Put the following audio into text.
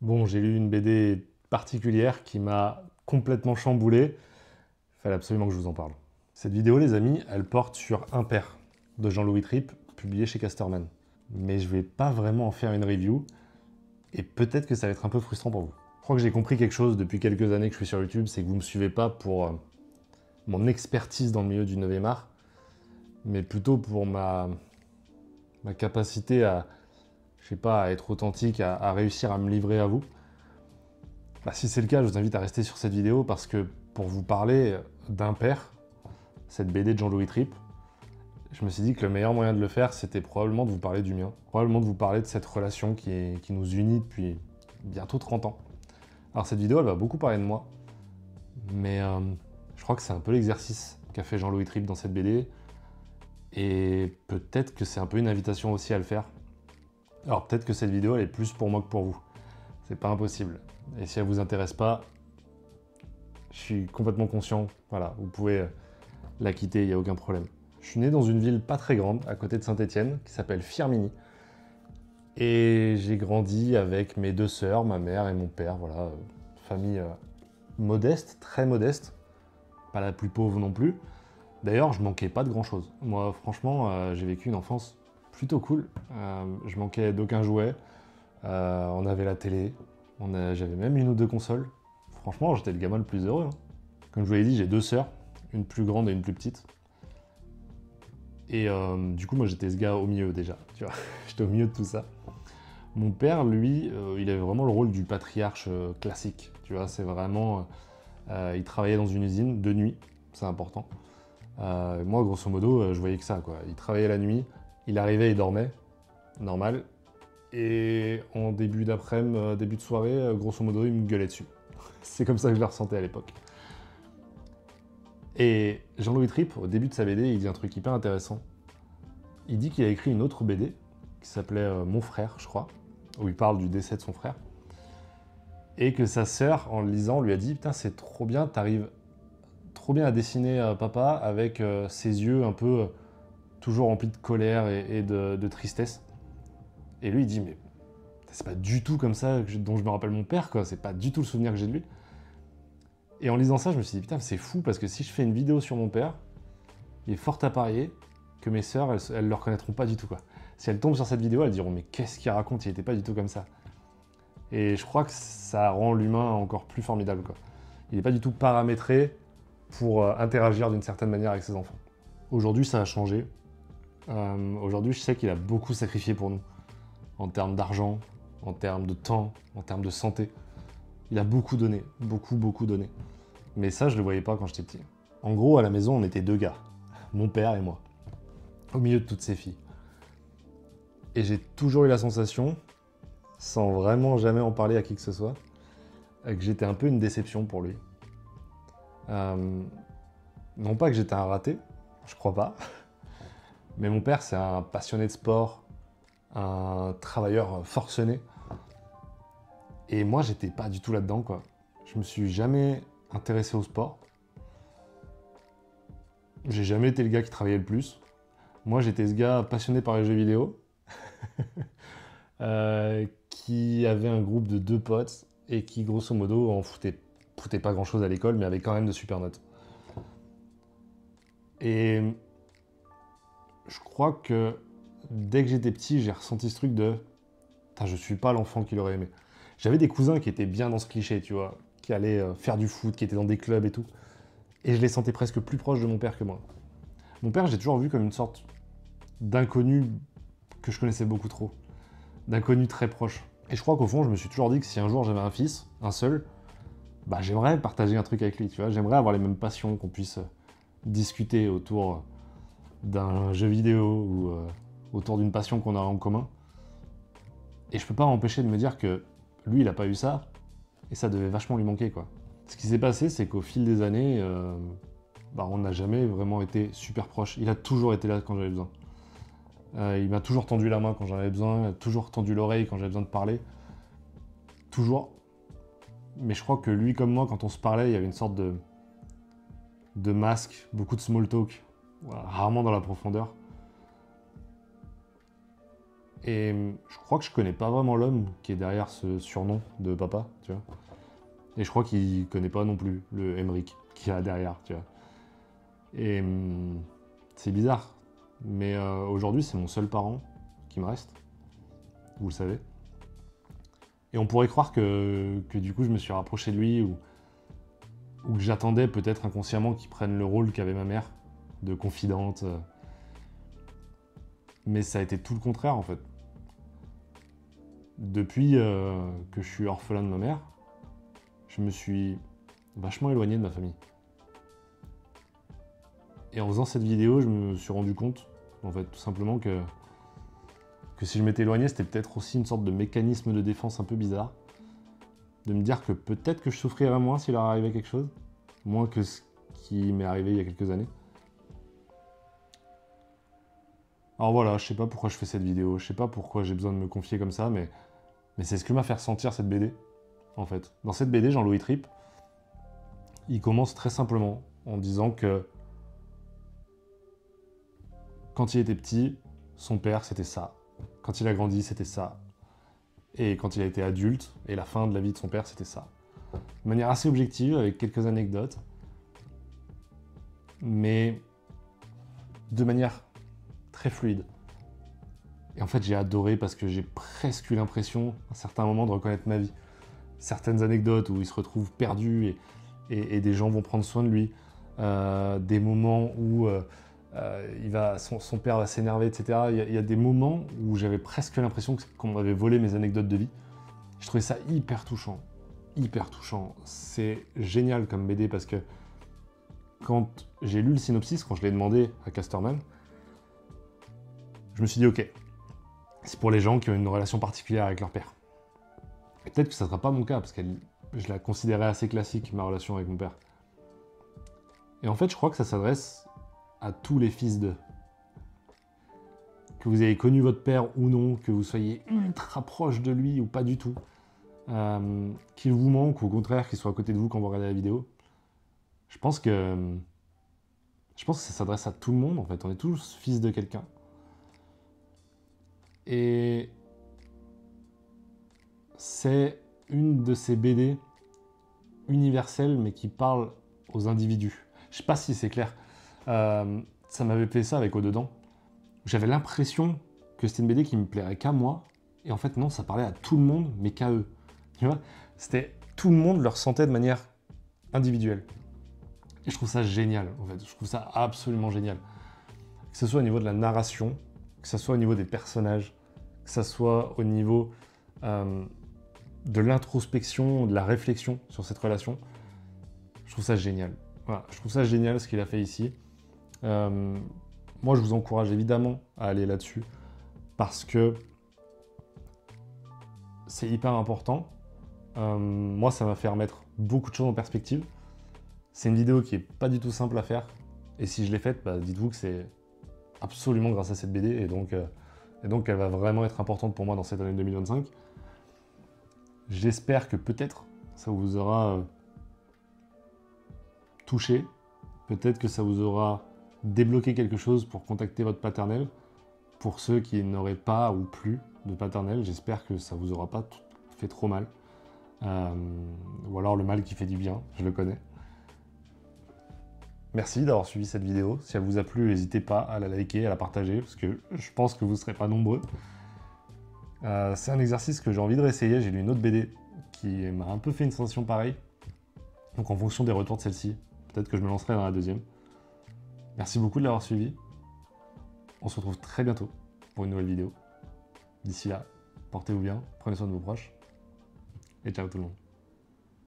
Bon, j'ai lu une BD particulière qui m'a complètement chamboulé. Il fallait absolument que je vous en parle. Cette vidéo, les amis, elle porte sur Un père de Jean-Louis Tripp, publié chez Casterman. Mais je vais pas vraiment en faire une review, et peut-être que ça va être un peu frustrant pour vous. Je crois que j'ai compris quelque chose depuis quelques années que je suis sur YouTube, c'est que vous me suivez pas pour mon expertise dans le milieu du 9e art, mais plutôt pour ma capacité à, je sais pas, à être authentique, à réussir à me livrer à vous. Bah, si c'est le cas, je vous invite à rester sur cette vidéo parce que pour vous parler d'Un père, cette BD de Jean-Louis Tripp, je me suis dit que le meilleur moyen de le faire, c'était probablement de vous parler du mien. Probablement de vous parler de cette relation qui nous unit depuis bientôt 30 ans. Alors cette vidéo, elle va beaucoup parler de moi, mais je crois que c'est un peu l'exercice qu'a fait Jean-Louis Tripp dans cette BD, et peut-être que c'est un peu une invitation aussi à le faire. Alors peut-être que cette vidéo, elle est plus pour moi que pour vous. C'est pas impossible. Et si elle vous intéresse pas, je suis complètement conscient, voilà, vous pouvez la quitter, il n'y a aucun problème. Je suis né dans une ville pas très grande, à côté de Saint-Étienne, qui s'appelle Firminy. Et j'ai grandi avec mes deux sœurs, ma mère et mon père, voilà, famille modeste, très modeste, pas la plus pauvre non plus. D'ailleurs, je manquais pas de grand-chose. Moi, franchement, j'ai vécu une enfance plutôt cool. Je manquais d'aucun jouet, on avait la télé, j'avais même une ou deux consoles. Franchement, j'étais le gamin le plus heureux, hein. Comme je vous l'ai dit, j'ai deux sœurs, une plus grande et une plus petite. Et du coup, moi, j'étais ce gars au milieu déjà, tu vois. J'étais au milieu de tout ça. Mon père, lui, il avait vraiment le rôle du patriarche classique, tu vois. C'est vraiment... il travaillait dans une usine de nuit, c'est important. Moi, grosso modo, je voyais que ça, quoi. Il travaillait la nuit, il arrivait, il dormait, normal. Et en début d'après-midi, début de soirée, grosso modo, il me gueulait dessus. C'est comme ça que je le ressentais à l'époque. Et Jean-Louis Tripp, au début de sa BD, il dit un truc hyper intéressant. Il dit qu'il a écrit une autre BD qui s'appelait Mon frère, je crois, où il parle du décès de son frère. Et que sa sœur, en le lisant, lui a dit « Putain, c'est trop bien, t'arrives trop bien à dessiner papa avec ses yeux un peu toujours remplis de colère et de tristesse. » Et lui, il dit « Mais c'est pas du tout comme ça dont je me rappelle mon père, quoi. C'est pas du tout le souvenir que j'ai de lui. » Et en lisant ça, je me suis dit « Putain, c'est fou, parce que si je fais une vidéo sur mon père, il est fort à parier que mes sœurs, elles le reconnaîtront pas du tout, quoi. Si elles tombent sur cette vidéo, elles diront « Mais qu'est-ce qu'il raconte? Il était pas du tout comme ça. » Et je crois que ça rend l'humain encore plus formidable, quoi. Il n'est pas du tout paramétré pour interagir d'une certaine manière avec ses enfants. Aujourd'hui, ça a changé. Aujourd'hui, je sais qu'il a beaucoup sacrifié pour nous. En termes d'argent, en termes de temps, en termes de santé. Il a beaucoup donné, beaucoup donné. Mais ça, je le voyais pas quand j'étais petit. En gros, à la maison, on était deux gars. Mon père et moi. Au milieu de toutes ces filles. Et j'ai toujours eu la sensation, sans vraiment jamais en parler à qui que ce soit, que j'étais un peu une déception pour lui. Non pas que j'étais un raté, je crois pas, mais mon père c'est un passionné de sport, un travailleur forcené, et moi j'étais pas du tout là-dedans, quoi. Je me suis jamais intéressé au sport, j'ai jamais été le gars qui travaillait le plus. Moi j'étais ce gars passionné par les jeux vidéo, qui avait un groupe de deux potes, et qui grosso modo en foutait pas grand chose à l'école, mais avait quand même de super notes. Et je crois que dès que j'étais petit, j'ai ressenti ce truc de putain, je suis pas l'enfant qu'il aurait aimé. J'avais des cousins qui étaient bien dans ce cliché, tu vois, qui allaient faire du foot, qui étaient dans des clubs et tout. Et je les sentais presque plus proches de mon père que moi. Mon père, j'ai toujours vu comme une sorte d'inconnu que je connaissais beaucoup trop. D'inconnu très proche. Et je crois qu'au fond, je me suis toujours dit que si un jour j'avais un fils, un seul, bah j'aimerais partager un truc avec lui, tu vois. J'aimerais avoir les mêmes passions, qu'on puisse discuter autour d'un jeu vidéo ou autour d'une passion qu'on a en commun. Et je peux pas m'empêcher de me dire que lui, il a pas eu ça, et ça devait vachement lui manquer, quoi. Ce qui s'est passé, c'est qu'au fil des années, on n'a jamais vraiment été super proches. Il a toujours été là quand j'avais besoin. Il m'a toujours tendu la main quand j'en avais besoin, il a toujours tendu l'oreille quand j'avais besoin de parler. Toujours. Mais je crois que lui comme moi, quand on se parlait, il y avait une sorte de masque, beaucoup de small talk, voilà, rarement dans la profondeur. Et je crois que je connais pas vraiment l'homme qui est derrière ce surnom de papa, tu vois. Et je crois qu'il connaît pas non plus le Emric qu'il y a derrière, tu vois. Et c'est bizarre. Mais aujourd'hui, c'est mon seul parent qui me reste. Vous le savez. Et on pourrait croire que du coup, je me suis rapproché de lui ou que j'attendais peut-être inconsciemment qu'il prenne le rôle qu'avait ma mère, de confidente. Mais ça a été tout le contraire, en fait. Depuis que je suis orphelin de ma mère, je me suis vachement éloigné de ma famille. Et en faisant cette vidéo, je me suis rendu compte, en fait, tout simplement que si je m'étais éloigné, c'était peut-être aussi une sorte de mécanisme de défense un peu bizarre. De me dire que peut-être que je souffrirais moins s'il leur arrivait quelque chose. Moins que ce qui m'est arrivé il y a quelques années. Alors voilà, je sais pas pourquoi je fais cette vidéo, je sais pas pourquoi j'ai besoin de me confier comme ça, mais c'est ce que m'a fait ressentir cette BD, en fait. Dans cette BD, Jean-Louis Tripp, il commence très simplement en disant que quand il était petit, son père c'était ça. Quand il a grandi, c'était ça. Et quand il a été adulte, et la fin de la vie de son père, c'était ça. De manière assez objective, avec quelques anecdotes, mais de manière très fluide. Et en fait, j'ai adoré parce que j'ai presque eu l'impression, à certains moments, de reconnaître ma vie. Certaines anecdotes où il se retrouve perdu et des gens vont prendre soin de lui. Des moments où son père va s'énerver, etc. Il y a des moments où j'avais presque l'impression qu'on m'avait volé mes anecdotes de vie. Je trouvais ça hyper touchant. Hyper touchant. C'est génial comme BD parce que quand j'ai lu le synopsis, quand je l'ai demandé à Casterman, je me suis dit ok, c'est pour les gens qui ont une relation particulière avec leur père. Et peut-être que ça ne sera pas mon cas, parce que je la considérais assez classique, ma relation avec mon père. Et en fait, je crois que ça s'adresse à tous les fils d'eux. Que vous ayez connu votre père ou non, que vous soyez ultra proche de lui ou pas du tout, qu'il vous manque ou au contraire qu'il soit à côté de vous quand vous regardez la vidéo. Je pense que ça s'adresse à tout le monde, en fait. On est tous fils de quelqu'un. Et c'est une de ces BD universelles, mais qui parle aux individus. Je sais pas si c'est clair. Ça m'avait fait ça avec Au-dedans. J'avais l'impression que c'était une BD qui me plairait qu'à moi. Et en fait, non, ça parlait à tout le monde, mais qu'à eux. Tu vois, c'était tout le monde le ressentait de manière individuelle. Et je trouve ça génial, en fait. Je trouve ça absolument génial. Que ce soit au niveau de la narration, que ce soit au niveau des personnages, que ce soit au niveau de l'introspection, de la réflexion sur cette relation. Je trouve ça génial. Voilà, je trouve ça génial ce qu'il a fait ici. Moi, je vous encourage évidemment à aller là-dessus parce que c'est hyper important. Moi, ça m'a fait remettre beaucoup de choses en perspective. C'est une vidéo qui est pas du tout simple à faire. Et si je l'ai faite, bah, dites-vous que c'est absolument grâce à cette BD. Et donc, elle va vraiment être importante pour moi dans cette année 2025. J'espère que peut-être ça vous aura touché. Peut-être que ça vous aura débloqué quelque chose pour contacter votre paternel. Pour ceux qui n'auraient pas ou plus de paternel, j'espère que ça vous aura pas fait trop mal. Ou alors le mal qui fait du bien, je le connais. Merci d'avoir suivi cette vidéo. Si elle vous a plu, n'hésitez pas à la liker, à la partager, parce que je pense que vous ne serez pas nombreux. C'est un exercice que j'ai envie de réessayer. J'ai lu une autre BD qui m'a un peu fait une sensation pareille. Donc en fonction des retours de celle-ci, peut-être que je me lancerai dans la deuxième. Merci beaucoup de l'avoir suivi. On se retrouve très bientôt pour une nouvelle vidéo. D'ici là, portez-vous bien, prenez soin de vos proches. Et ciao tout le monde.